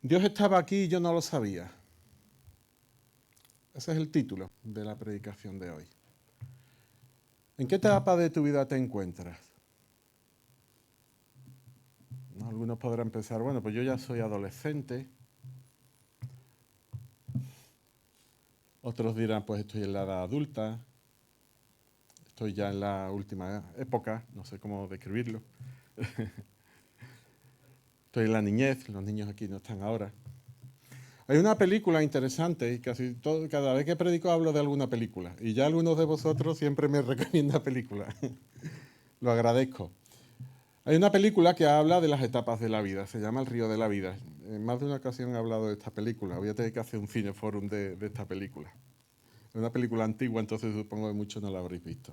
Dios estaba aquí y yo no lo sabía. Ese es el título de la predicación de hoy. ¿En qué etapa de tu vida te encuentras? ¿No? Algunos podrán pensar, bueno, pues yo ya soy adolescente. Otros dirán, pues estoy en la edad adulta. Estoy ya en la última época, no sé cómo describirlo. Estoy en la niñez, los niños aquí no están ahora. Hay una película interesante y cada vez que predico hablo de alguna película. Y ya algunos de vosotros siempre me recomiendan películas. Lo agradezco. Hay una película que habla de las etapas de la vida, se llama El río de la vida. En más de una ocasión he hablado de esta película. Voy a tener que hacer un cineforum de esta película. Es una película antigua, entonces supongo que muchos no la habréis visto.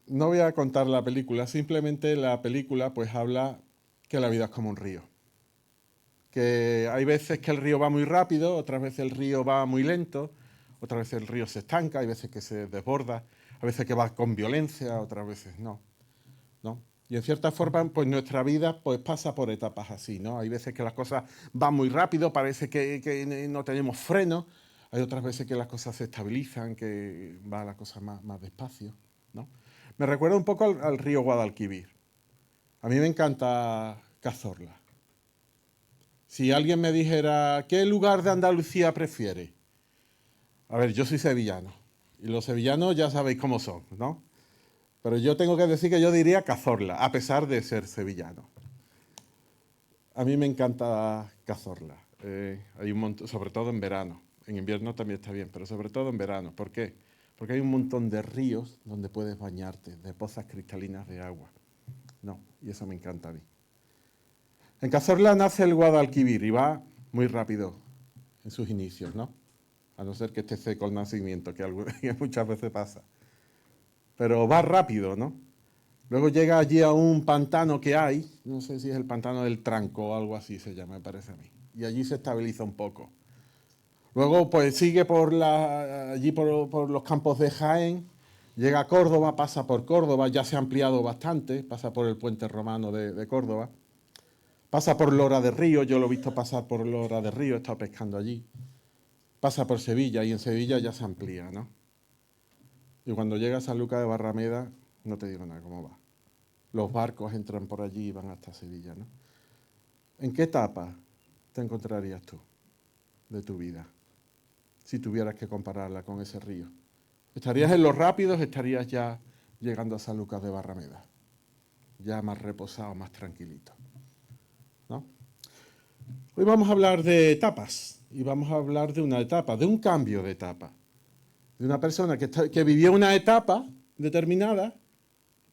No voy a contar la película, simplemente la película pues habla que la vida es como un río. Que hay veces que el río va muy rápido, otras veces el río va muy lento, otras veces el río se estanca, hay veces que se desborda, a veces que va con violencia, otras veces no, ¿no? Y en cierta forma, pues nuestra vida pues pasa por etapas así, ¿no? Hay veces que las cosas van muy rápido, parece que no tenemos freno, hay otras veces que las cosas se estabilizan, que va la cosa más despacio, ¿no? Me recuerda un poco al río Guadalquivir. A mí me encanta Cazorla. Si alguien me dijera, ¿qué lugar de Andalucía prefiere? A ver, yo soy sevillano. Y los sevillanos ya sabéis cómo son, ¿no? Pero yo tengo que decir que yo diría Cazorla, a pesar de ser sevillano. A mí me encanta Cazorla. Hay un montón, sobre todo en verano. En invierno también está bien, pero sobre todo en verano. ¿Por qué? Porque hay un montón de ríos donde puedes bañarte, de pozas cristalinas de agua. No, y eso me encanta a mí. En Cazorla nace el Guadalquivir y va muy rápido en sus inicios, ¿no? A no ser que esté seco el nacimiento, que muchas veces pasa. Pero va rápido, ¿no? Luego llega allí a un pantano que hay, no sé si es el pantano del Tranco o algo así se llama, me parece a mí. Y allí se estabiliza un poco. Luego pues sigue allí por los campos de Jaén, llega a Córdoba, pasa por Córdoba, ya se ha ampliado bastante, pasa por el puente romano de Córdoba. Pasa por Lora de Río, yo lo he visto pasar por Lora de Río, he estado pescando allí. Pasa por Sevilla y en Sevilla ya se amplía, ¿no? Y cuando llega a San Lucas de Barrameda, no te digo nada cómo va. Los barcos entran por allí y van hasta Sevilla, ¿no? ¿En qué etapa te encontrarías tú de tu vida si tuvieras que compararla con ese río? ¿Estarías en los rápidos? ¿Estarías ya llegando a San Lucas de Barrameda? Ya más reposado, más tranquilito, ¿no? Hoy vamos a hablar de etapas y vamos a hablar de una etapa, de un cambio de etapa. De una persona que vivió una etapa determinada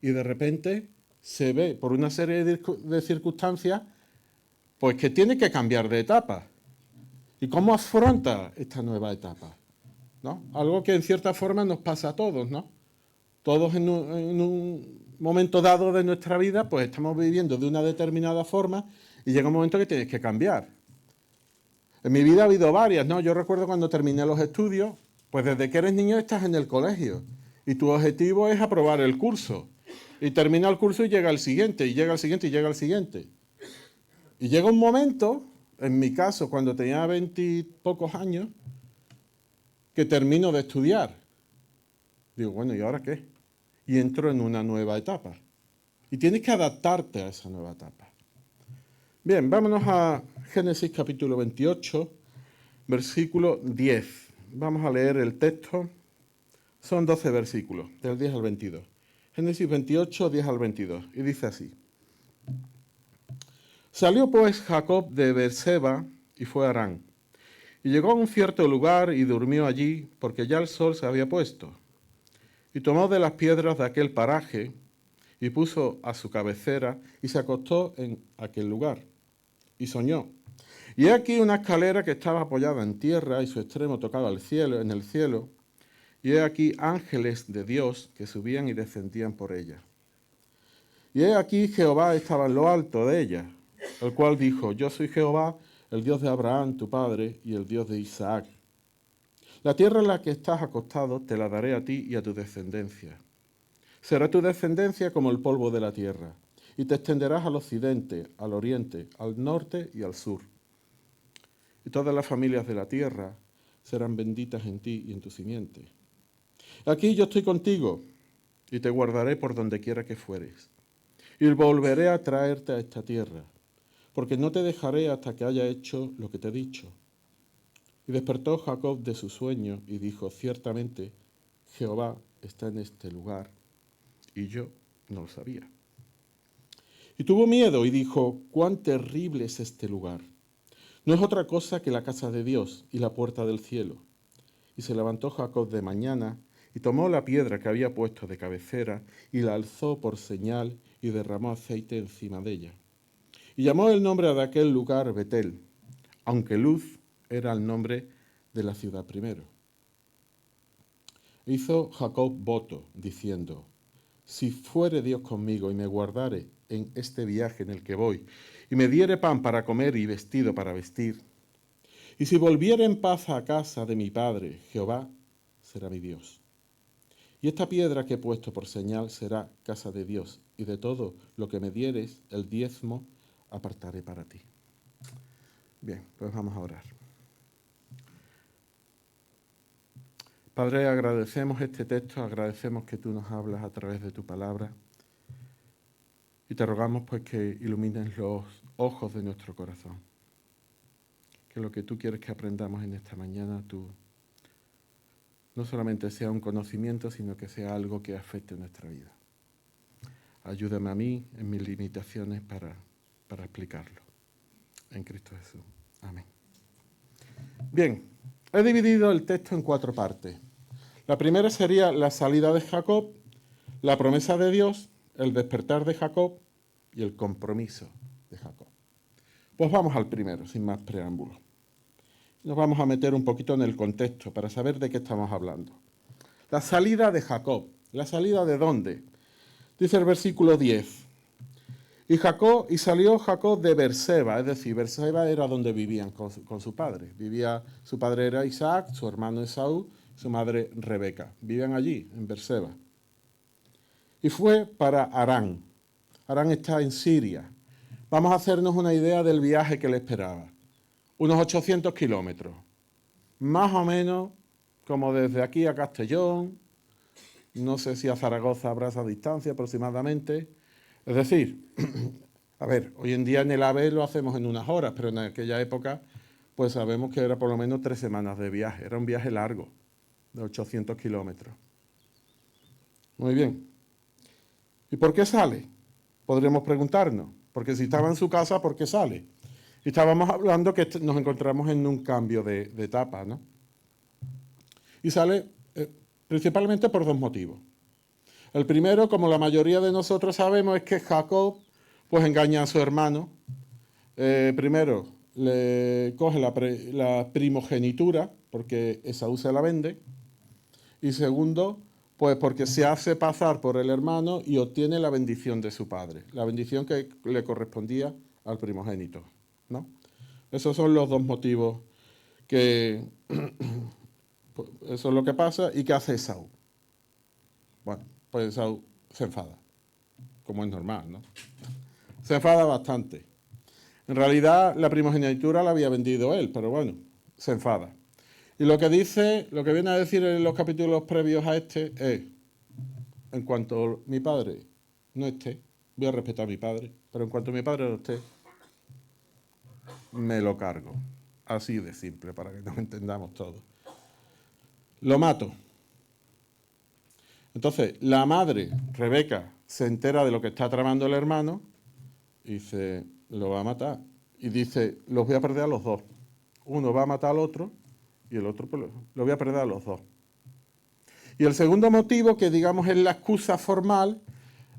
y de repente se ve por una serie de circunstancias pues que tiene que cambiar de etapa. ¿Y cómo afronta esta nueva etapa? ¿No? Algo que en cierta forma nos pasa a todos, ¿no? Todos en un momento dado de nuestra vida pues estamos viviendo de una determinada forma y llega un momento que tienes que cambiar. En mi vida ha habido varias, ¿no? Yo recuerdo cuando terminé los estudios, pues desde que eres niño estás en el colegio y tu objetivo es aprobar el curso. Y termina el curso y llega el siguiente, y llega el siguiente, y llega el siguiente. Y llega un momento, en mi caso, cuando tenía 20 y pocos años, que termino de estudiar. Digo, bueno, ¿y ahora qué? Y entro en una nueva etapa. Y tienes que adaptarte a esa nueva etapa. Bien, vámonos a Génesis capítulo 28, versículo 10. Vamos a leer el texto. Son 12 versículos, del 10 al 22. Génesis 28, 10 al 22. Y dice así. Salió pues Jacob de Beerseba y fue a Harán. Y llegó a un cierto lugar y durmió allí, porque ya el sol se había puesto. Y tomó de las piedras de aquel paraje y puso a su cabecera y se acostó en aquel lugar. Y soñó. Y he aquí una escalera que estaba apoyada en tierra y su extremo tocaba al cielo, en el cielo. Y he aquí ángeles de Dios que subían y descendían por ella. Y he aquí Jehová estaba en lo alto de ella, el cual dijo, yo soy Jehová, el Dios de Abraham, tu padre, y el Dios de Isaac. La tierra en la que estás acostado te la daré a ti y a tu descendencia. Será tu descendencia como el polvo de la tierra. y te extenderás al occidente, al oriente, al norte y al sur. Y todas las familias de la tierra serán benditas en ti y en tu simiente. Aquí yo estoy contigo y te guardaré por donde quiera que fueres. Y volveré a traerte a esta tierra, porque no te dejaré hasta que haya hecho lo que te he dicho. Y despertó Jacob de su sueño y dijo, ciertamente, Jehová está en este lugar, y yo no lo sabía. Y tuvo miedo y dijo, cuán terrible es este lugar. No es otra cosa que la casa de Dios y la puerta del cielo. Y se levantó Jacob de mañana y tomó la piedra que había puesto de cabecera y la alzó por señal y derramó aceite encima de ella. Y llamó el nombre de aquel lugar Betel, aunque Luz era el nombre de la ciudad primero. Hizo Jacob voto, diciendo, si fuere Dios conmigo y me guardare en este viaje en el que voy, y me diere pan para comer y vestido para vestir, y si volviere en paz a casa de mi padre, Jehová será mi Dios. Y esta piedra que he puesto por señal será casa de Dios, y de todo lo que me dieres, el diezmo, apartaré para ti. Bien, pues vamos a orar. Padre, agradecemos este texto, agradecemos que tú nos hablas a través de tu palabra y te rogamos pues que ilumines los ojos de nuestro corazón. Que lo que tú quieres que aprendamos en esta mañana, tú no solamente sea un conocimiento, sino que sea algo que afecte nuestra vida. Ayúdame a mí en mis limitaciones para explicarlo. En Cristo Jesús. Amén. Bien, he dividido el texto en 4 partes. La primera sería la salida de Jacob, la promesa de Dios, el despertar de Jacob y el compromiso de Jacob. Pues vamos al primero, sin más preámbulos. Nos vamos a meter un poquito en el contexto para saber de qué estamos hablando. La salida de Jacob. ¿La salida de dónde? Dice el versículo 10. Y salió Jacob de Berseba, es decir, Berseba era donde vivían con su padre. Su padre era Isaac, su hermano Esaú, su madre Rebeca. Vivían allí, en Berseba. Y fue para Harán. Harán está en Siria. Vamos a hacernos una idea del viaje que le esperaba. Unos 800 kilómetros. Más o menos como desde aquí a Castellón. No sé si a Zaragoza habrá esa distancia aproximadamente. Es decir, a ver, hoy en día en el AVE lo hacemos en unas horas, pero en aquella época pues sabemos que era por lo menos 3 semanas de viaje. Era un viaje largo, de 800 kilómetros. Muy bien. ¿Y por qué sale? Podríamos preguntarnos. Porque si estaba en su casa, ¿por qué sale? Y estábamos hablando que nos encontramos en un cambio de etapa, ¿no? Y sale principalmente por 2 motivos. El primero, como la mayoría de nosotros sabemos, es que Jacob pues engaña a su hermano. Primero, le coge la primogenitura, porque Esaú se la vende. Y segundo, pues porque se hace pasar por el hermano y obtiene la bendición de su padre, la bendición que le correspondía al primogénito, ¿no? Esos son los 2 motivos que eso es lo que pasa. ¿Y qué hace Esaú? Bueno, pues Esaú se enfada, como es normal, ¿no? Se enfada bastante. En realidad la primogenitura la había vendido él, pero bueno, se enfada. Y lo que viene a decir en los capítulos previos a este es, en cuanto mi padre no esté, voy a respetar a mi padre, pero en cuanto mi padre no esté, me lo cargo. Así de simple, para que nos entendamos todos. Lo mato. Entonces, la madre, Rebeca, se entera de lo que está tramando el hermano y dice, lo va a matar. Y dice, los voy a perder a los 2. Uno va a matar al otro y el otro pues, lo voy a perder a los 2. Y el segundo motivo, que digamos es la excusa formal,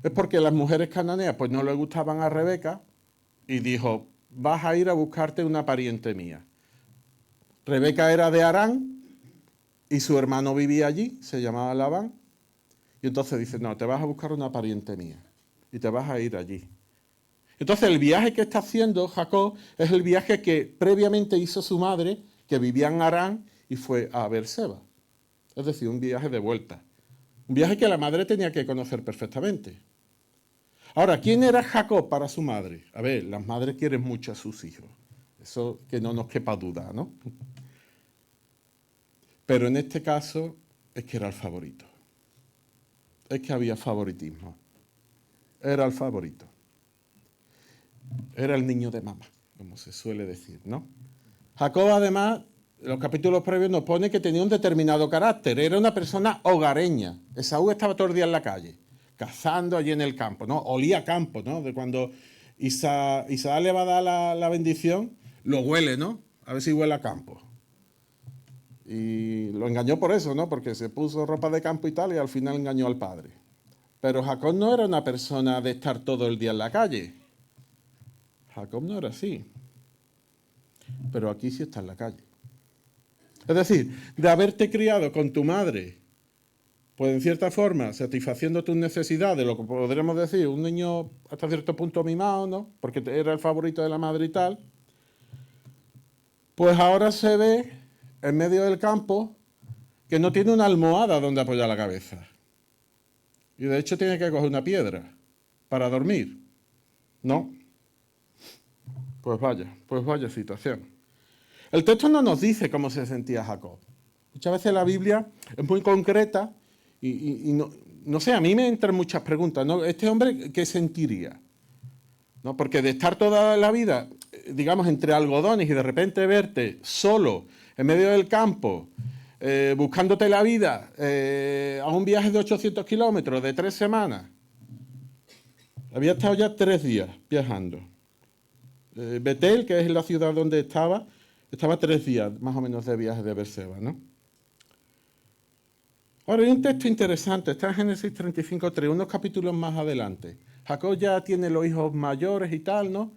es porque las mujeres cananeas pues no le gustaban a Rebeca y dijo, vas a ir a buscarte una pariente mía. Rebeca era de Harán y su hermano vivía allí, se llamaba Labán. Y entonces dice, no, te vas a buscar una pariente mía y te vas a ir allí. Entonces el viaje que está haciendo Jacob es el viaje que previamente hizo su madre, que vivía en Harán y fue a Berseba. Es decir, un viaje de vuelta. Un viaje que la madre tenía que conocer perfectamente. Ahora, ¿quién era Jacob para su madre? A ver, las madres quieren mucho a sus hijos. Eso que no nos quepa duda, ¿no? Pero en este caso es que era el favorito. Es que había favoritismo. Era el favorito. Era el niño de mamá, como se suele decir, ¿no? Jacob, además, en los capítulos previos nos pone que tenía un determinado carácter. Era una persona hogareña. Esaú estaba todo el día en la calle, cazando allí en el campo, ¿no? Olía a campo, ¿no? De cuando Isaac le va a dar la bendición, lo huele, ¿no? A ver si huele a campo. Y lo engañó por eso, ¿no? Porque se puso ropa de campo y tal, y al final engañó al padre. Pero Jacob no era una persona de estar todo el día en la calle. Jacob no era así. Pero aquí sí está en la calle. Es decir, de haberte criado con tu madre, pues en cierta forma satisfaciendo tus necesidades, lo que podríamos decir, un niño hasta cierto punto mimado, ¿no? Porque era el favorito de la madre y tal. Pues ahora se ve en medio del campo que no tiene una almohada donde apoyar la cabeza. Y de hecho tiene que coger una piedra para dormir. No. Pues vaya situación. El texto no nos dice cómo se sentía Jacob. Muchas veces la Biblia es muy concreta y no sé, a mí me entran muchas preguntas, ¿no? ¿Este hombre qué sentiría? ¿No? Porque de estar toda la vida, digamos, entre algodones y de repente verte solo en medio del campo, buscándote la vida a un viaje de 800 kilómetros, de 3 semanas. Había estado ya 3 días viajando. Betel, que es la ciudad donde estaba 3 días más o menos de viaje de Beerseba, ¿no? Ahora, hay un texto interesante, está en Génesis 35:3, unos capítulos más adelante. Jacob ya tiene los hijos mayores y tal, ¿no?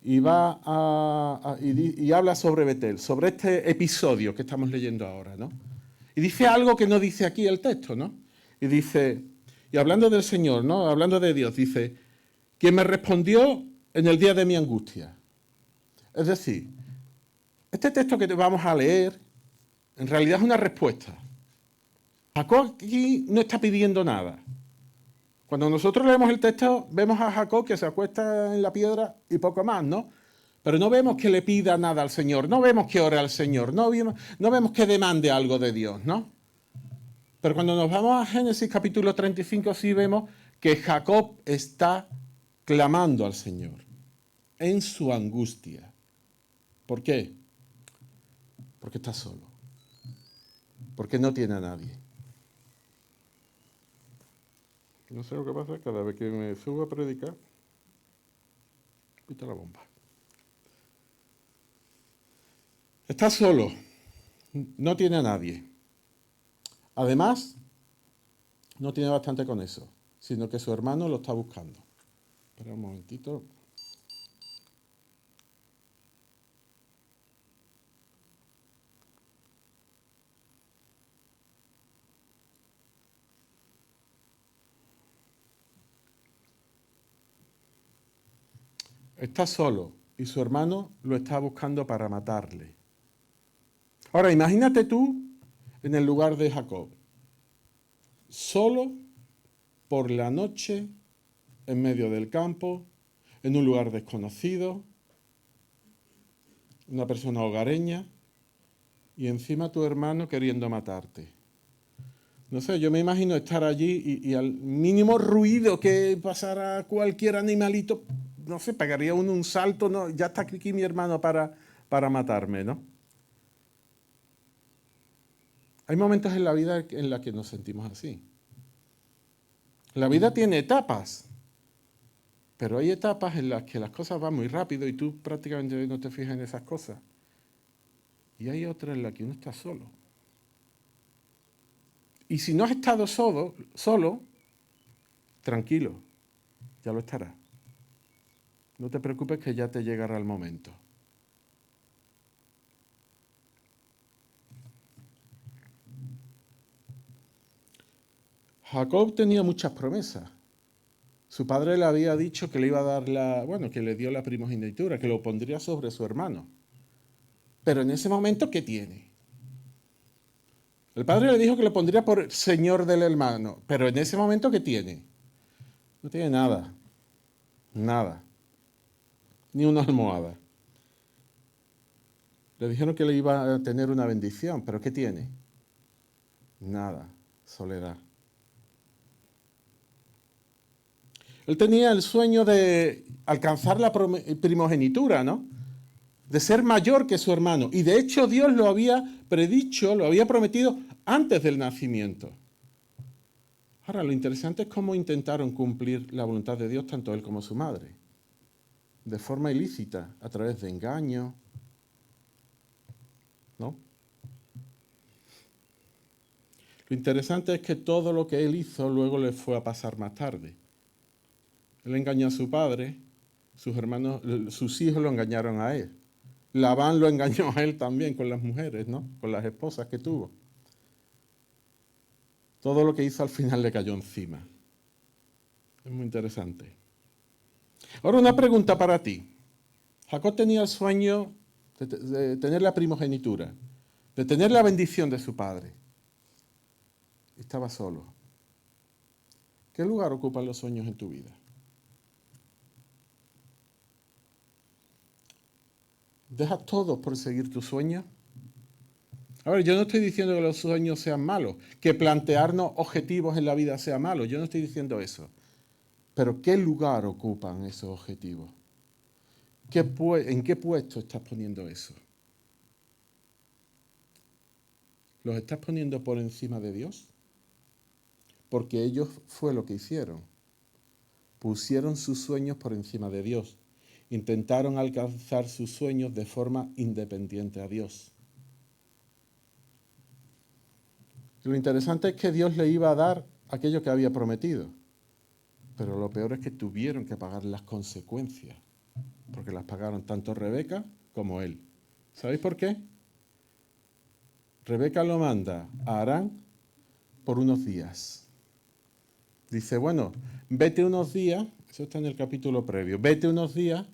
Y y habla sobre Betel, sobre este episodio que estamos leyendo ahora, ¿no? Y dice algo que no dice aquí el texto, ¿no? Y dice, y hablando del Señor, ¿no? Hablando de Dios, dice, quien me respondió en el día de mi angustia. Es decir, este texto que vamos a leer, en realidad es una respuesta. Jacob aquí no está pidiendo nada. Cuando nosotros leemos el texto, vemos a Jacob que se acuesta en la piedra y poco más, ¿no? Pero no vemos que le pida nada al Señor, no vemos que ore al Señor, no vemos que demande algo de Dios, ¿no? Pero cuando nos vamos a Génesis capítulo 35, sí vemos que Jacob está clamando al Señor en su angustia. ¿Por qué? Porque está solo. Porque no tiene a nadie. No sé lo que pasa, cada vez que me subo a predicar, pita la bomba. Está solo, no tiene a nadie. Además, no tiene bastante con eso, sino que su hermano lo está buscando. Espera un momentito. Está solo y su hermano lo está buscando para matarle. Ahora, imagínate tú en el lugar de Jacob, solo por la noche, en medio del campo, en un lugar desconocido, una persona hogareña, y encima tu hermano queriendo matarte. No sé, yo me imagino estar allí y al mínimo ruido que pasara cualquier animalito, no sé, pegaría uno un salto, no, ya está aquí mi hermano para matarme, ¿no? Hay momentos en la vida en los que nos sentimos así. La vida tiene etapas, pero hay etapas en las que las cosas van muy rápido y tú prácticamente no te fijas en esas cosas. Y hay otras en las que uno está solo. Y si no has estado solo, tranquilo, ya lo estarás. No te preocupes que ya te llegará el momento. Jacob tenía muchas promesas. Su padre le había dicho que le iba a dar que le dio la primogenitura, que lo pondría sobre su hermano. Pero en ese momento, ¿qué tiene? El padre le dijo que lo pondría por señor del hermano, pero en ese momento, ¿qué tiene? No tiene nada. Nada. Ni una almohada. Le dijeron que le iba a tener una bendición, pero ¿qué tiene? Nada. Soledad. Él tenía el sueño de alcanzar la primogenitura, ¿no? De ser mayor que su hermano. Y de hecho Dios lo había predicho, lo había prometido antes del nacimiento. Ahora, lo interesante es cómo intentaron cumplir la voluntad de Dios tanto él como su madre. De forma ilícita, a través de engaño, ¿no? Lo interesante es que todo lo que él hizo luego le fue a pasar más tarde. Él engañó a su padre, sus hermanos, sus hijos lo engañaron a él. Labán lo engañó a él también con las mujeres, ¿no? Con las esposas que tuvo. Todo lo que hizo al final le cayó encima. Es muy interesante. Ahora una pregunta para ti. Jacob tenía el sueño de tener la primogenitura, de tener la bendición de su padre. Estaba solo. ¿Qué lugar ocupan los sueños en tu vida? ¿Dejas todo por seguir tus sueños? A ver, yo no estoy diciendo que los sueños sean malos, que plantearnos objetivos en la vida sea malo, yo no estoy diciendo eso. Pero ¿qué lugar ocupan esos objetivos? ¿En qué puesto estás poniendo eso? ¿Los estás poniendo por encima de Dios? Porque ellos fue lo que hicieron. Pusieron sus sueños por encima de Dios. Intentaron alcanzar sus sueños de forma independiente a Dios. Lo interesante es que Dios le iba a dar aquello que había prometido. Pero lo peor es que tuvieron que pagar las consecuencias. Porque las pagaron tanto Rebeca como él. ¿Sabéis por qué? Rebeca lo manda a Harán por unos días. Dice, bueno, vete unos días, eso está en el capítulo previo, vete unos días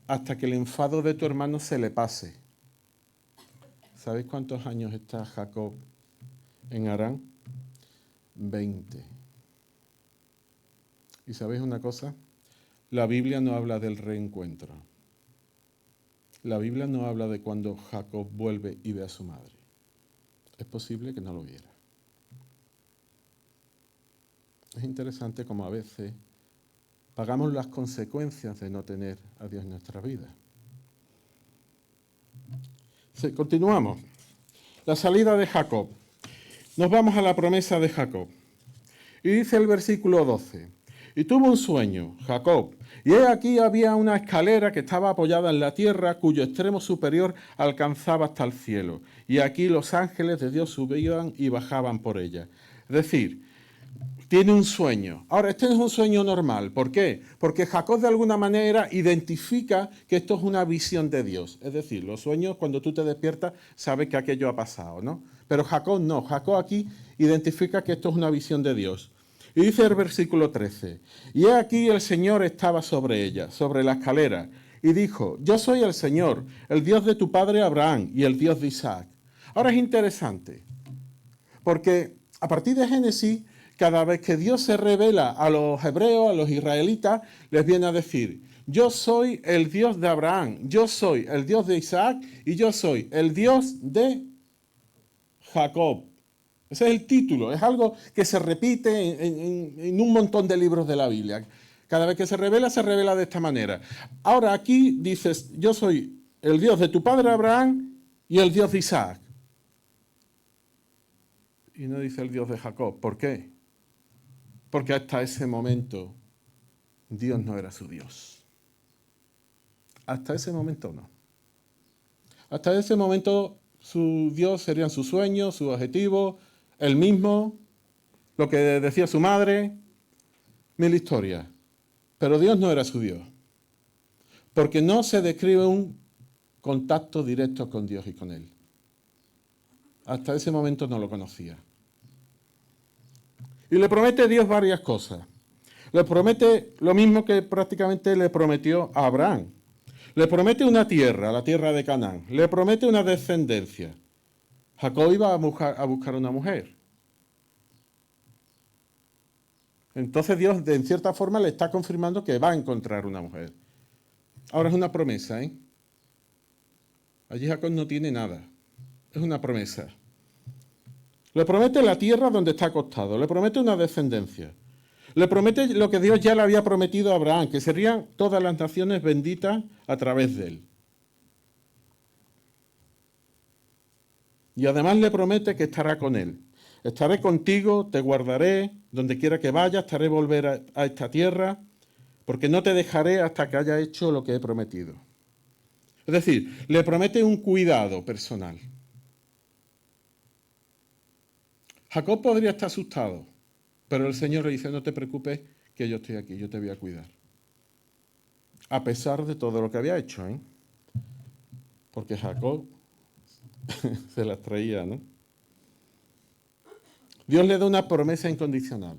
hasta que el enfado de tu hermano se le pase. ¿Sabéis cuántos años está Jacob en Harán? 20. ¿Y sabéis una cosa? La Biblia no habla del reencuentro. La Biblia no habla de cuando Jacob vuelve y ve a su madre. Es posible que no lo viera. Es interesante como a veces pagamos las consecuencias de no tener a Dios en nuestra vida. Sí, continuamos. La salida de Jacob. Nos vamos a la promesa de Jacob. Y dice el versículo 12. Y tuvo un sueño, Jacob, y he aquí había una escalera que estaba apoyada en la tierra, cuyo extremo superior alcanzaba hasta el cielo. Y aquí los ángeles de Dios subían y bajaban por ella. Es decir, tiene un sueño. Ahora, este no es un sueño normal. ¿Por qué? Porque Jacob de alguna manera identifica que esto es una visión de Dios. Es decir, los sueños, cuando tú te despiertas, sabes que aquello ha pasado, ¿no? Pero Jacob no. Jacob aquí identifica que esto es una visión de Dios. Y dice el versículo 13, y he aquí el Señor estaba sobre ella, sobre la escalera, y dijo, yo soy el Señor, el Dios de tu padre Abraham y el Dios de Isaac. Ahora es interesante, porque a partir de Génesis, cada vez que Dios se revela a los hebreos, a los israelitas, les viene a decir, yo soy el Dios de Abraham, yo soy el Dios de Isaac y yo soy el Dios de Jacob. Ese es el título, es algo que se repite en un montón de libros de la Biblia. Cada vez que se revela de esta manera. Ahora aquí dices, yo soy el Dios de tu padre Abraham y el Dios de Isaac. Y no dice el Dios de Jacob. ¿Por qué? Porque hasta ese momento Dios no era su Dios. Hasta ese momento no. Hasta ese momento su Dios serían sus sueños, sus objetivos, él mismo, lo que decía su madre, mil historias. Pero Dios no era su Dios. Porque no se describe un contacto directo con Dios y con Él. Hasta ese momento no lo conocía. Y le promete Dios varias cosas. Le promete lo mismo que prácticamente le prometió a Abraham. Le promete una tierra, la tierra de Canaán. Le promete una descendencia. Jacob iba a buscar una mujer. Entonces Dios, en cierta forma, le está confirmando que va a encontrar una mujer. Ahora es una promesa, ¿eh? Allí Jacob no tiene nada. Es una promesa. Le promete la tierra donde está acostado. Le promete una descendencia. Le promete lo que Dios ya le había prometido a Abraham, que serían todas las naciones benditas a través de él. Y además le promete que estará con él. Estaré contigo, te guardaré, donde quiera que vayas, te haré volver a esta tierra, porque no te dejaré hasta que haya hecho lo que he prometido. Es decir, le promete un cuidado personal. Jacob podría estar asustado, pero el Señor le dice, no te preocupes, que yo estoy aquí, yo te voy a cuidar. A pesar de todo lo que había hecho, ¿eh? Porque Jacob se las traía, ¿no? Dios le da una promesa incondicional.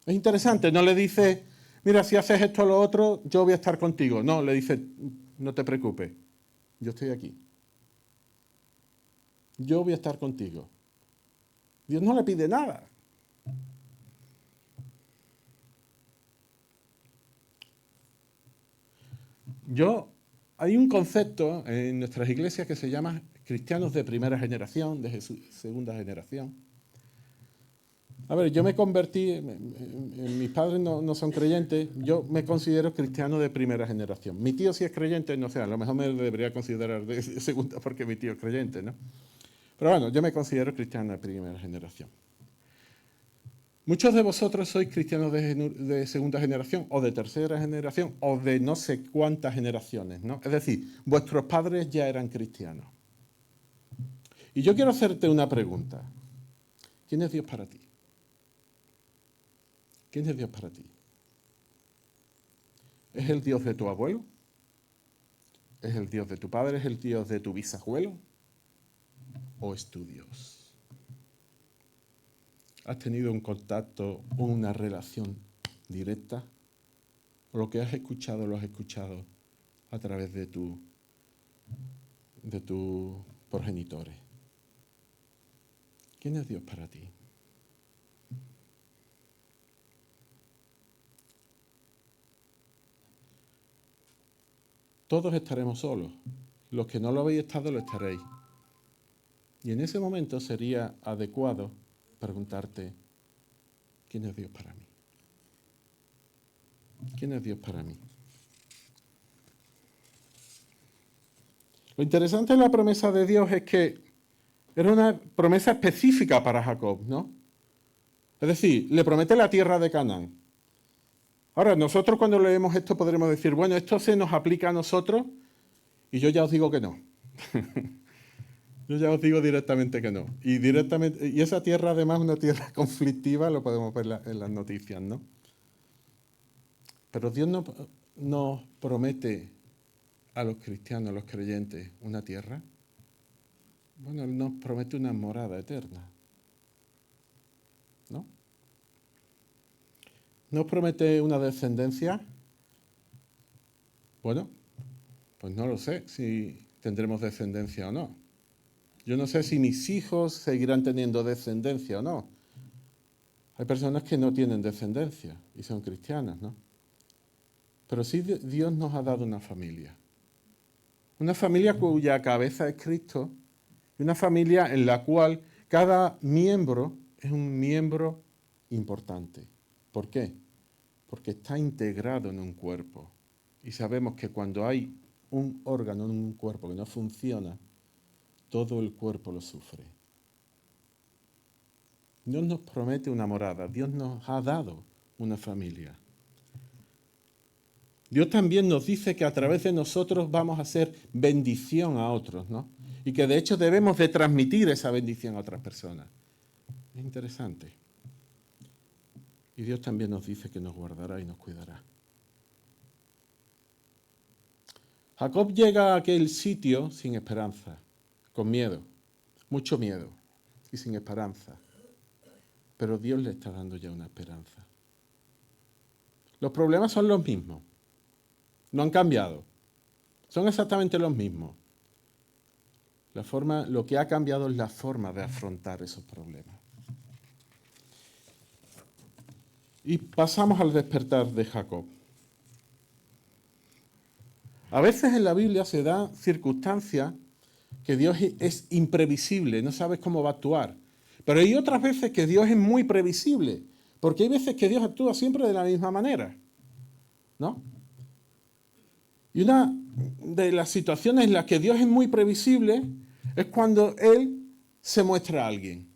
Es interesante, no le dice, mira, si haces esto o lo otro, yo voy a estar contigo. No, le dice, no te preocupes, yo estoy aquí. Yo voy a estar contigo. Dios no le pide nada. Hay un concepto en nuestras iglesias que se llama cristianos de primera generación, de segunda generación. A ver, yo me convertí, mis padres no son creyentes, yo me considero cristiano de primera generación. Mi tío sí es creyente, no sé, a lo mejor me debería considerar de segunda porque mi tío es creyente, ¿no? Pero bueno, yo me considero cristiano de primera generación. Muchos de vosotros sois cristianos de segunda generación o de tercera generación o de no sé cuántas generaciones, ¿no? Es decir, vuestros padres ya eran cristianos. Y yo quiero hacerte una pregunta. ¿Quién es Dios para ti? ¿Quién es Dios para ti? ¿Es el Dios de tu abuelo? ¿Es el Dios de tu padre? ¿Es el Dios de tu bisabuelo? ¿O es tu Dios? ¿Has tenido un contacto o una relación directa? ¿O lo que has escuchado lo has escuchado a través de tus progenitores? ¿Quién es Dios para ti? Todos estaremos solos. Los que no lo habéis estado, lo estaréis. Y en ese momento sería adecuado preguntarte, ¿quién es Dios para mí? ¿Quién es Dios para mí? Lo interesante de la promesa de Dios es que era una promesa específica para Jacob, ¿no? Es decir, le promete la tierra de Canaán. Ahora, nosotros cuando leemos esto podremos decir, bueno, esto se nos aplica a nosotros y yo ya os digo que no. Yo ya os digo directamente que no. Y esa tierra además es una tierra conflictiva, lo podemos ver en las noticias, ¿no? Pero Dios no nos promete a los cristianos, a los creyentes, una tierra. Bueno, Él nos promete una morada eterna, ¿no? ¿Nos promete una descendencia? Bueno, pues no lo sé si tendremos descendencia o no. Yo no sé si mis hijos seguirán teniendo descendencia o no. Hay personas que no tienen descendencia y son cristianas, ¿no? Pero sí Dios nos ha dado una familia. Una familia cuya cabeza es Cristo y una familia en la cual cada miembro es un miembro importante. ¿Por qué? Porque está integrado en un cuerpo. Y sabemos que cuando hay un órgano en un cuerpo que no funciona, todo el cuerpo lo sufre. Dios nos promete una morada, Dios nos ha dado una familia. Dios también nos dice que a través de nosotros vamos a hacer bendición a otros, ¿no? Y que de hecho debemos de transmitir esa bendición a otras personas. Es interesante. Y Dios también nos dice que nos guardará y nos cuidará. Jacob llega a aquel sitio sin esperanza, con miedo, mucho miedo y sin esperanza. Pero Dios le está dando ya una esperanza. Los problemas son los mismos. No han cambiado. Son exactamente los mismos. Lo que ha cambiado es la forma de afrontar esos problemas. Y pasamos al despertar de Jacob. A veces en la Biblia se dan circunstancias que Dios es imprevisible, no sabes cómo va a actuar. Pero hay otras veces que Dios es muy previsible, porque hay veces que Dios actúa siempre de la misma manera, ¿no? Y una de las situaciones en las que Dios es muy previsible es cuando Él se muestra a alguien.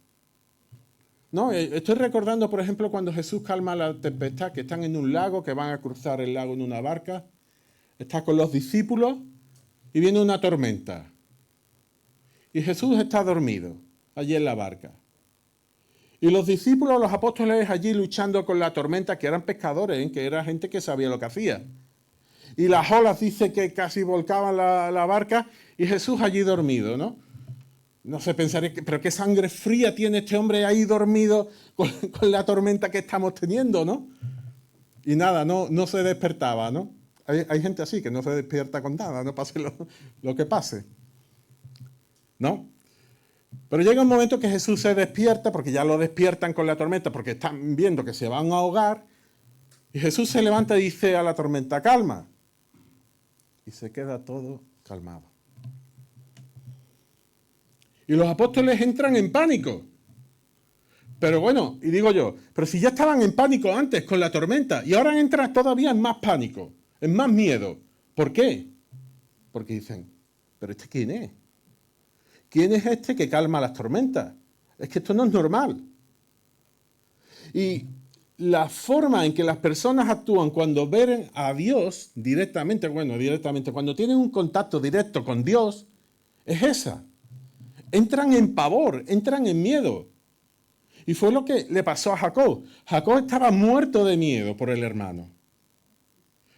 ¿No? Estoy recordando, por ejemplo, cuando Jesús calma la tempestad, que están en un lago, que van a cruzar el lago en una barca, está con los discípulos y viene una tormenta. Y Jesús está dormido allí en la barca. Y los discípulos, los apóstoles allí luchando con la tormenta, que eran pescadores, que era gente que sabía lo que hacía. Y las olas dice que casi volcaban la barca y Jesús allí dormido, ¿no? No se pensaría, pero qué sangre fría tiene este hombre ahí dormido con la tormenta que estamos teniendo, ¿no? Y nada, no se despertaba, ¿no? Hay gente así que no se despierta con nada, no pase lo que pase, ¿no? Pero llega un momento que Jesús se despierta, porque ya lo despiertan con la tormenta, porque están viendo que se van a ahogar, y Jesús se levanta y dice a la tormenta, calma, y se queda todo calmado. Y los apóstoles entran en pánico. Pero bueno, y digo yo, pero si ya estaban en pánico antes con la tormenta, y ahora entran todavía en más pánico, en más miedo. ¿Por qué? Porque dicen, ¿pero este quién es? ¿Quién es este que calma las tormentas? Es que esto no es normal. Y la forma en que las personas actúan cuando ven a Dios directamente, cuando tienen un contacto directo con Dios, es esa. Entran en pavor, entran en miedo. Y fue lo que le pasó a Jacob. Jacob estaba muerto de miedo por el hermano.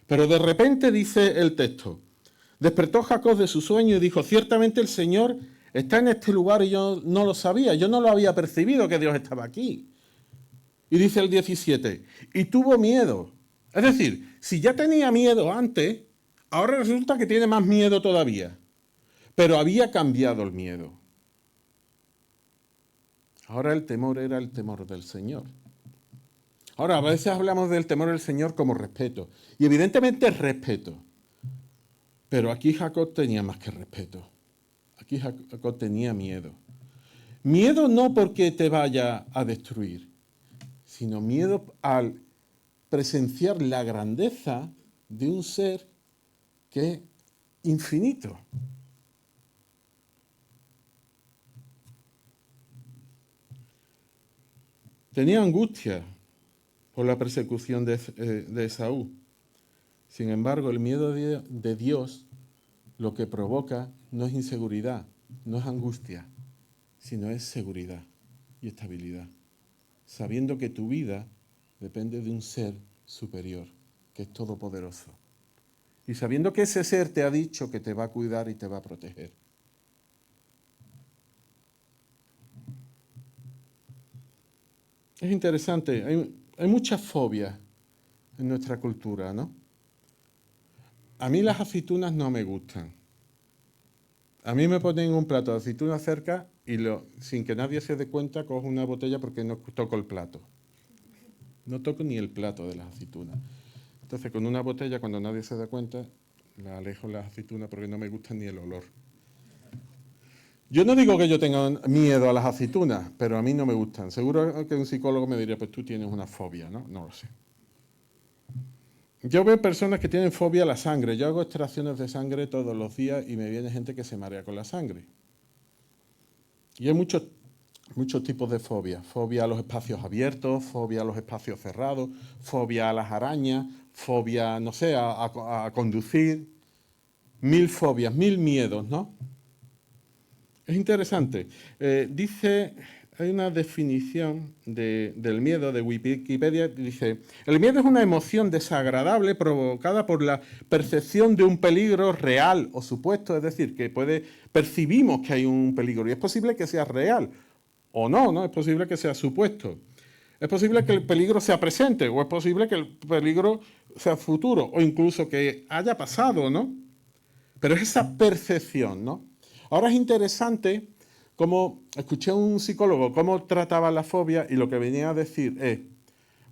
Pero de repente dice el texto, despertó Jacob de su sueño y dijo, ciertamente el Señor está en este lugar y yo no lo sabía, yo no lo había percibido que Dios estaba aquí. Y dice el 17, y tuvo miedo. Es decir, si ya tenía miedo antes, ahora resulta que tiene más miedo todavía. Pero había cambiado el miedo. Ahora el temor era el temor del Señor. Ahora, a veces hablamos del temor del Señor como respeto. Y evidentemente es respeto. Pero aquí Jacob tenía más que respeto. Aquí Jacob tenía miedo. Miedo no porque te vaya a destruir, sino miedo al presenciar la grandeza de un ser que es infinito. Tenía angustia por la persecución de Esaú. Sin embargo, el miedo de Dios lo que provoca no es inseguridad, no es angustia, sino es seguridad y estabilidad. Sabiendo que tu vida depende de un ser superior, que es todopoderoso. Y sabiendo que ese ser te ha dicho que te va a cuidar y te va a proteger. Es interesante, hay muchas fobias en nuestra cultura, ¿no? A mí las aceitunas no me gustan. A mí me ponen un plato de aceitunas cerca y sin que nadie se dé cuenta cojo una botella porque no toco el plato. No toco ni el plato de las aceitunas. Entonces con una botella, cuando nadie se da cuenta, la alejo las aceitunas porque no me gusta ni el olor. Yo no digo que yo tenga miedo a las aceitunas, pero a mí no me gustan. Seguro que un psicólogo me diría, pues tú tienes una fobia, ¿no? No lo sé. Yo veo personas que tienen fobia a la sangre. Yo hago extracciones de sangre todos los días y me viene gente que se marea con la sangre. Y hay muchos tipos de fobia. Fobia a los espacios abiertos, fobia a los espacios cerrados, fobia a las arañas, fobia, no sé, a conducir. 1000 fobias, 1000 miedos, ¿no? Es interesante. Hay una definición del miedo de Wikipedia, dice, el miedo es una emoción desagradable provocada por la percepción de un peligro real o supuesto, es decir, que percibimos que hay un peligro y es posible que sea real o no, es posible que sea supuesto. Es posible que el peligro sea presente o es posible que el peligro sea futuro o incluso que haya pasado, ¿no? Pero es esa percepción, ¿no? Ahora es interesante cómo escuché a un psicólogo cómo trataba la fobia y lo que venía a decir es,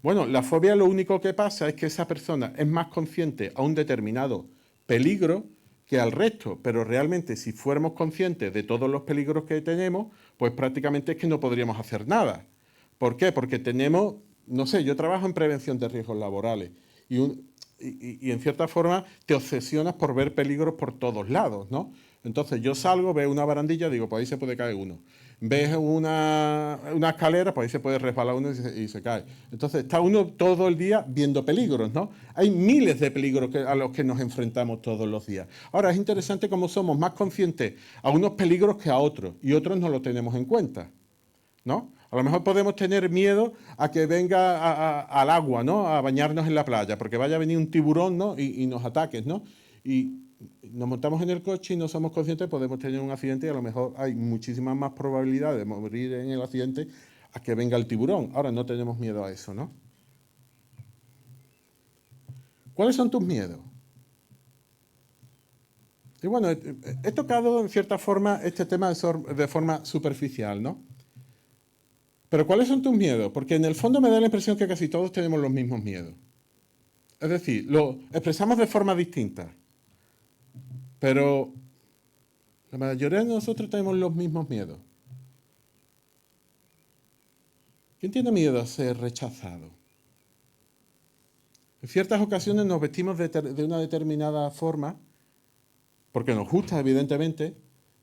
Bueno, la fobia lo único que pasa es que esa persona es más consciente a un determinado peligro que al resto, pero realmente si fuéramos conscientes de todos los peligros que tenemos, pues prácticamente es que no podríamos hacer nada. ¿Por qué? Porque tenemos, no sé, yo trabajo en prevención de riesgos laborales y en cierta forma te obsesionas por ver peligros por todos lados, ¿no? Entonces yo salgo, veo una barandilla, digo, pues ahí se puede caer uno. Ves una escalera, pues ahí se puede resbalar uno y se cae. Entonces está uno todo el día viendo peligros, ¿no? Hay miles de peligros a los que nos enfrentamos todos los días. Ahora es interesante cómo somos más conscientes a unos peligros que a otros y otros no los tenemos en cuenta, ¿no? A lo mejor podemos tener miedo a que venga al agua, ¿no? A bañarnos en la playa, porque vaya a venir un tiburón, ¿no? Y nos ataque, ¿no? Y nos montamos en el coche y no somos conscientes, podemos tener un accidente y a lo mejor hay muchísimas más probabilidades de morir en el accidente a que venga el tiburón. Ahora no tenemos miedo a eso, ¿no? ¿Cuáles son tus miedos? Y bueno, he tocado en cierta forma este tema de forma superficial, ¿no? Pero ¿cuáles son tus miedos? Porque en el fondo me da la impresión que casi todos tenemos los mismos miedos. Es decir, lo expresamos de forma distinta. Pero la mayoría de nosotros tenemos los mismos miedos. ¿Quién tiene miedo a ser rechazado? En ciertas ocasiones nos vestimos de una determinada forma, porque nos gusta, evidentemente,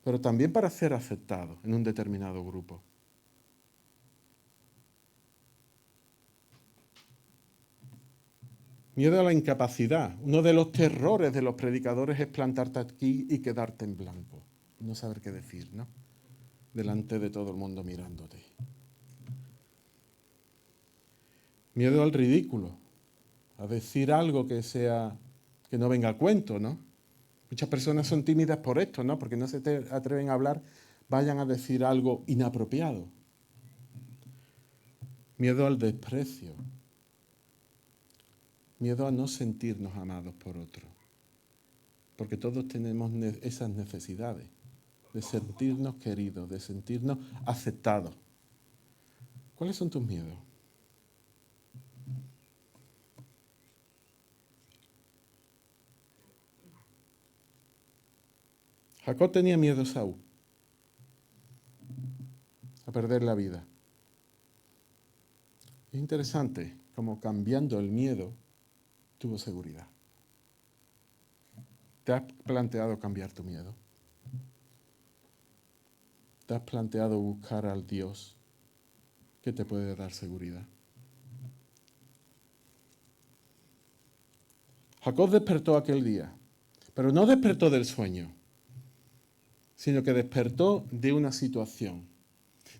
pero también para ser aceptados en un determinado grupo. Miedo a la incapacidad. Uno de los terrores de los predicadores es plantarte aquí y quedarte en blanco. Y no saber qué decir, ¿no? Delante de todo el mundo mirándote. Miedo al ridículo. A decir algo que no venga a cuento, ¿no? Muchas personas son tímidas por esto, ¿no? Porque no se atreven a hablar, vayan a decir algo inapropiado. Miedo al desprecio. Miedo a no sentirnos amados por otros. Porque todos tenemos esas necesidades de sentirnos queridos, de sentirnos aceptados. ¿Cuáles son tus miedos? Jacob tenía miedo a Saúl, a perder la vida. Es interesante cómo cambiando el miedo tuvo seguridad. ¿Te has planteado cambiar tu miedo? ¿Te has planteado buscar al Dios que te puede dar seguridad? Jacob despertó aquel día, pero no despertó del sueño, sino que despertó de una situación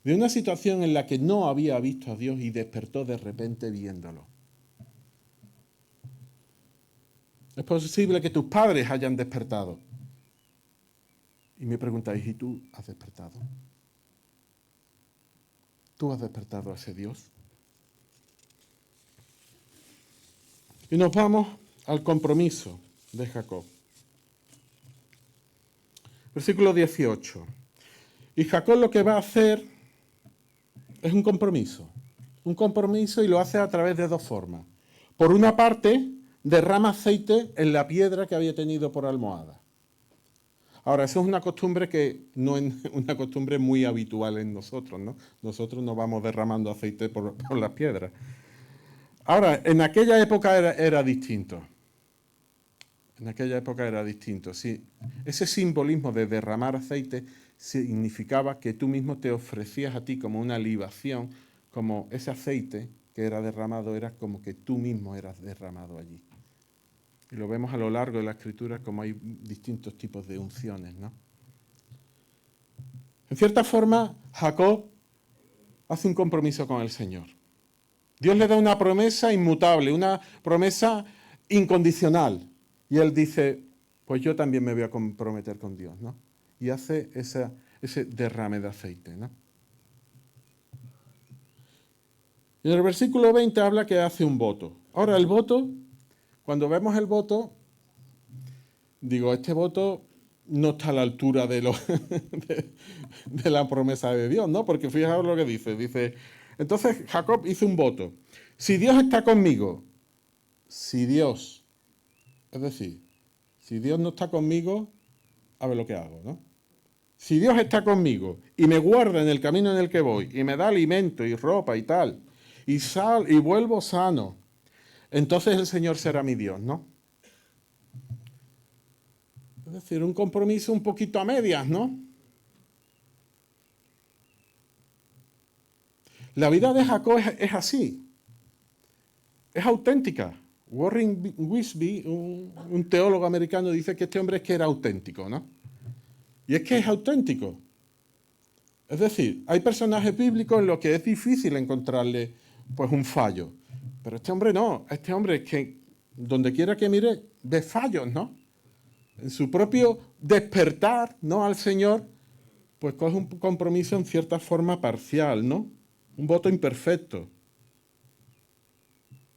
en la que no había visto a Dios y despertó de repente viéndolo. Es posible que tus padres hayan despertado. Y me preguntáis, ¿y tú has despertado? ¿Tú has despertado a ese Dios? Y nos vamos al compromiso de Jacob. Versículo 18. Y Jacob lo que va a hacer es un compromiso y lo hace a través de dos formas. Por una parte, derrama aceite en la piedra que había tenido por almohada. Ahora, eso es una costumbre que no es una costumbre muy habitual en nosotros, ¿no? Nosotros no vamos derramando aceite por las piedras. Ahora, en aquella época era distinto. En aquella época era distinto. Sí, ese simbolismo de derramar aceite significaba que tú mismo te ofrecías a ti como una libación, como ese aceite que era derramado era como que tú mismo eras derramado allí. Y lo vemos a lo largo de la Escritura como hay distintos tipos de unciones, ¿no? En cierta forma, Jacob hace un compromiso con el Señor. Dios le da una promesa inmutable, una promesa incondicional. Y él dice, pues yo también me voy a comprometer con Dios, ¿no? Y hace ese derrame de aceite, ¿no? Y en el versículo 20 habla que hace un voto. Ahora, el voto, cuando vemos el voto, digo, este voto no está a la altura de la promesa de Dios, ¿no? Porque fijaos lo que dice. Dice, entonces Jacob hizo un voto. Si Dios está conmigo, si Dios, es decir, si Dios no está conmigo, a ver lo que hago, ¿no? Si Dios está conmigo y me guarda en el camino en el que voy y me da alimento y ropa y tal, y vuelvo sano, entonces el Señor será mi Dios, ¿no? Es decir, un compromiso un poquito a medias, ¿no? La vida de Jacob es así, es auténtica. Warren Wiersbe, un teólogo americano, dice que este hombre es que era auténtico, ¿no? Y es que es auténtico. Es decir, hay personajes bíblicos en los que es difícil encontrarle pues un fallo. Pero este hombre no, este hombre es que donde quiera que mire ve fallos, ¿no? En su propio despertar, ¿no? Al Señor, pues coge un compromiso en cierta forma parcial, ¿no? Un voto imperfecto.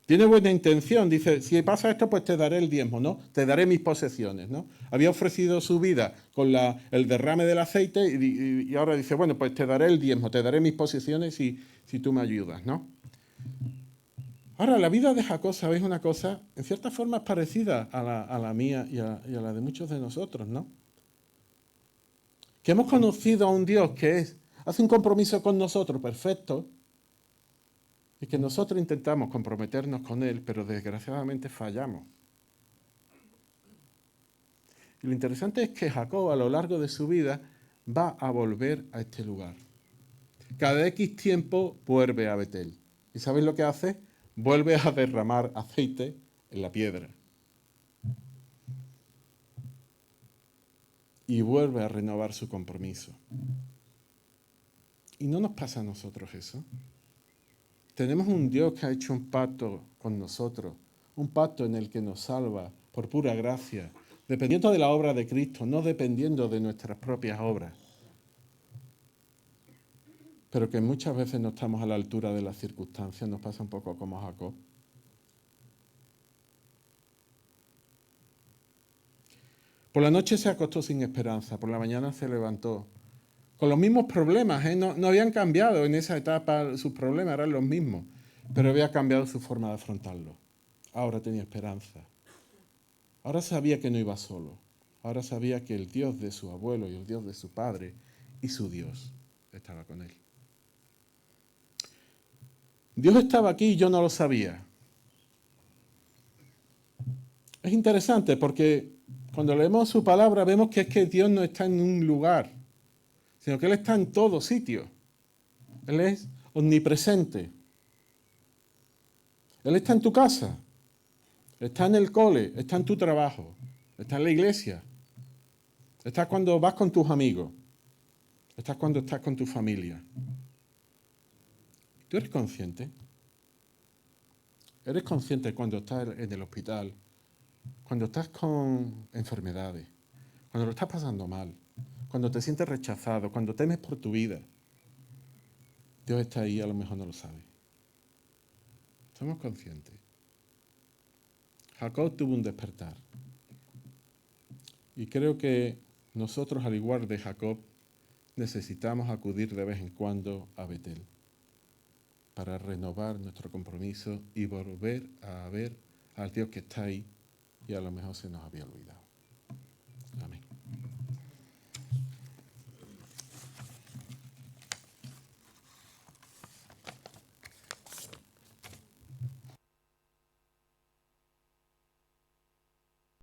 Tiene buena intención, dice, si pasa esto, pues te daré el diezmo, ¿no? Te daré mis posesiones, ¿no? Había ofrecido su vida con el derrame del aceite y ahora dice, bueno, pues te daré el diezmo, te daré mis posesiones si tú me ayudas, ¿no? Ahora, la vida de Jacob, ¿sabéis una cosa? En cierta forma es parecida a la mía y a la de muchos de nosotros, ¿no? Que hemos conocido a un Dios que hace un compromiso con nosotros perfecto, y que nosotros intentamos comprometernos con Él, pero desgraciadamente fallamos. Y lo interesante es que Jacob a lo largo de su vida va a volver a este lugar. Cada X tiempo vuelve a Betel. ¿Y sabéis lo que hace? Vuelve a derramar aceite en la piedra. Y vuelve a renovar su compromiso. ¿Y no nos pasa a nosotros eso? Tenemos un Dios que ha hecho un pacto con nosotros, un pacto en el que nos salva por pura gracia, dependiendo de la obra de Cristo, no dependiendo de nuestras propias obras. Pero que muchas veces no estamos a la altura de las circunstancias, nos pasa un poco como a Jacob. Por la noche se acostó sin esperanza, por la mañana se levantó. Con los mismos problemas, ¿eh? No habían cambiado en esa etapa, sus problemas eran los mismos, pero había cambiado su forma de afrontarlo. Ahora tenía esperanza. Ahora sabía que no iba solo. Ahora sabía que el Dios de su abuelo y el Dios de su padre y su Dios estaba con él. Dios estaba aquí y yo no lo sabía. Es interesante porque cuando leemos su palabra vemos que es que Dios no está en un lugar, sino que Él está en todo sitio. Él es omnipresente. Él está en tu casa, está en el cole, está en tu trabajo, está en la iglesia, está cuando vas con tus amigos, está cuando estás con tu familia. ¿Tú eres consciente? ¿Eres consciente cuando estás en el hospital, cuando estás con enfermedades, cuando lo estás pasando mal, cuando te sientes rechazado, cuando temes por tu vida? Dios está ahí, a lo mejor no lo sabes. Somos conscientes. Jacob tuvo un despertar. Y creo que nosotros, al igual de Jacob, necesitamos acudir de vez en cuando a Betel para renovar nuestro compromiso y volver a ver al Dios que está ahí y a lo mejor se nos había olvidado.